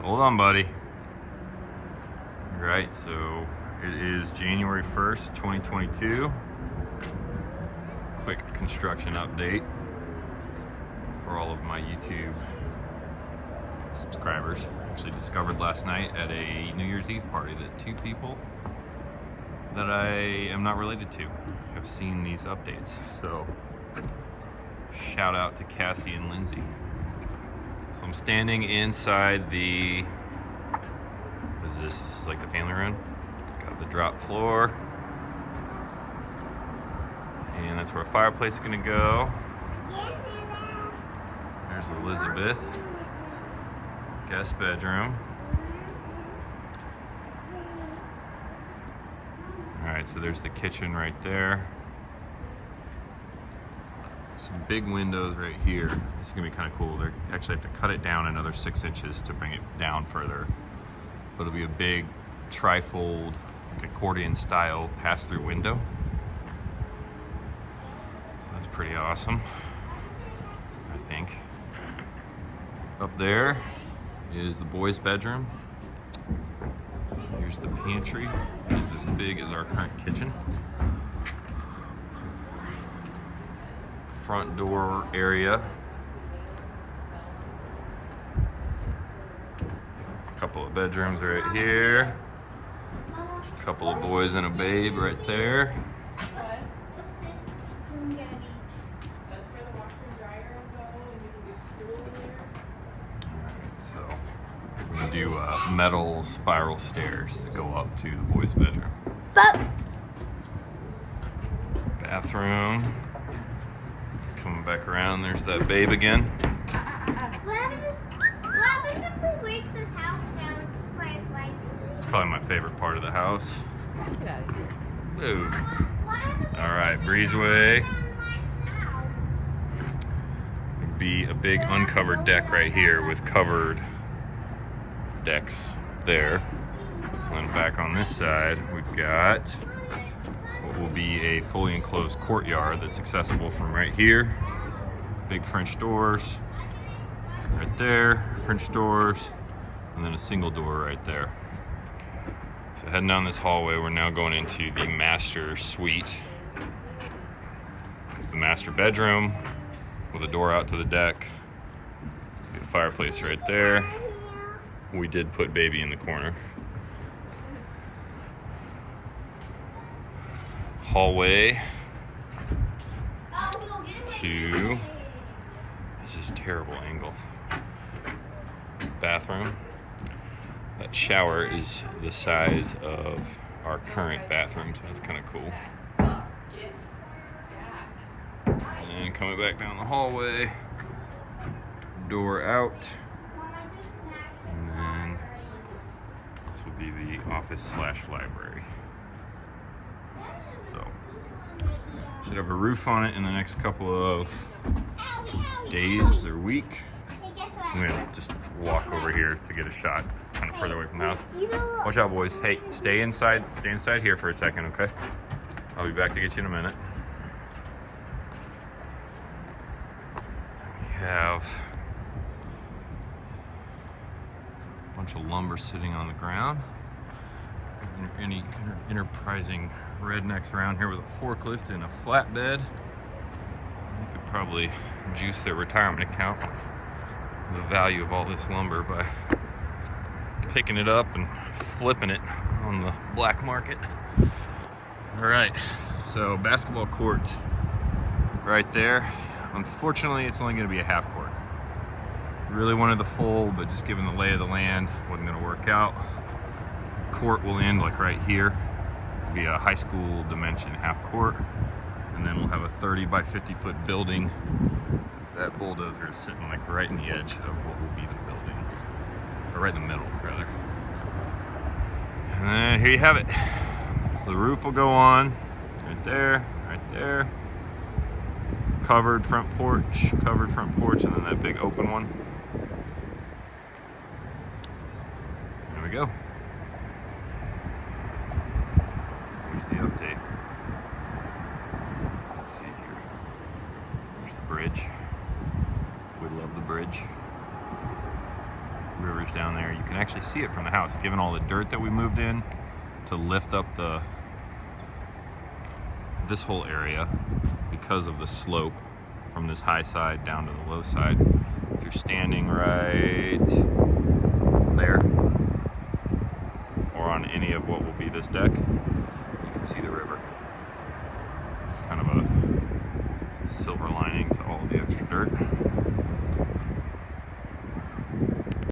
Hold on, buddy. All right, so it is January 1st, 2022. Quick construction update for all of my YouTube subscribers. Actually discovered last night at a New Year's Eve party that two people that I am not related to have seen these updates. So shout out to Cassie and Lindsay. So I'm standing inside the, what is this? This is like the family room. It's got the drop floor. And that's where a fireplace is gonna go. There's Elizabeth. Guest bedroom. Alright, so there's the kitchen right there. Some big windows right here. This is gonna be kind of cool. They actually have to cut it down another 6 inches to bring it down further. But it'll be a big trifold, like accordion style pass-through window. So that's pretty awesome, I think. Up there is the boys' bedroom. Here's the pantry. It's as big as our current kitchen. Front door area. A couple of bedrooms right here. A couple of boys and a babe right there. Alright, so we're gonna do metal spiral stairs that go up to the boys' bedroom. Bathroom. Coming back around, there's that babe again. What happens if we break this house down by its legs? It's probably my favorite part of the house. Get out of here. Boom. What happens if All right, we breezeway. break down like now? Would be a big uncovered deck right here with covered decks there. And then back on this side, we've got what will be a fully enclosed courtyard that's accessible from right here. Big French doors right there, French doors, and then a single door right there. So heading down this hallway, we're now going into the master suite. It's the master bedroom with a door out to the deck. The fireplace right there. We did put baby in the corner. Hallway to, this is terrible angle, bathroom. That shower is the size of our current bathroom, so that's kind of cool. And coming back down the hallway, door out, and then this will be the office / library. So, should have a roof on it in the next couple of days or week. I'm gonna just walk over here to get a shot, kind of further away from the house. Watch out, boys. Hey, stay inside here for a second, okay? I'll be back to get you in a minute. We have a bunch of lumber sitting on the ground. Any enterprising rednecks around here with a forklift and a flatbed, they could probably juice their retirement account with the value of all this lumber by picking it up and flipping it on the black market. All right, so basketball court right there. Unfortunately, it's only going to be a half court. Really wanted the full, but just given the lay of the land, wasn't going to work out. Court will end like right here. It'll be a high school dimension half court, and then we'll have a 30 by 50 foot building. That bulldozer is sitting like right in the edge of what will be the building, or right in the middle rather. And then here you have it. So the roof will go on right there, covered front porch, and then that big open one. There we go. Here's the update. Let's see here. There's the bridge. We love the bridge. rivers down there. You can actually see it from the house, given all the dirt that we moved in to lift up this whole area because of the slope from this high side down to the low side. If you're standing right there or on any of what will be this deck, you can see the river. It's kind of a silver lining to all the extra dirt.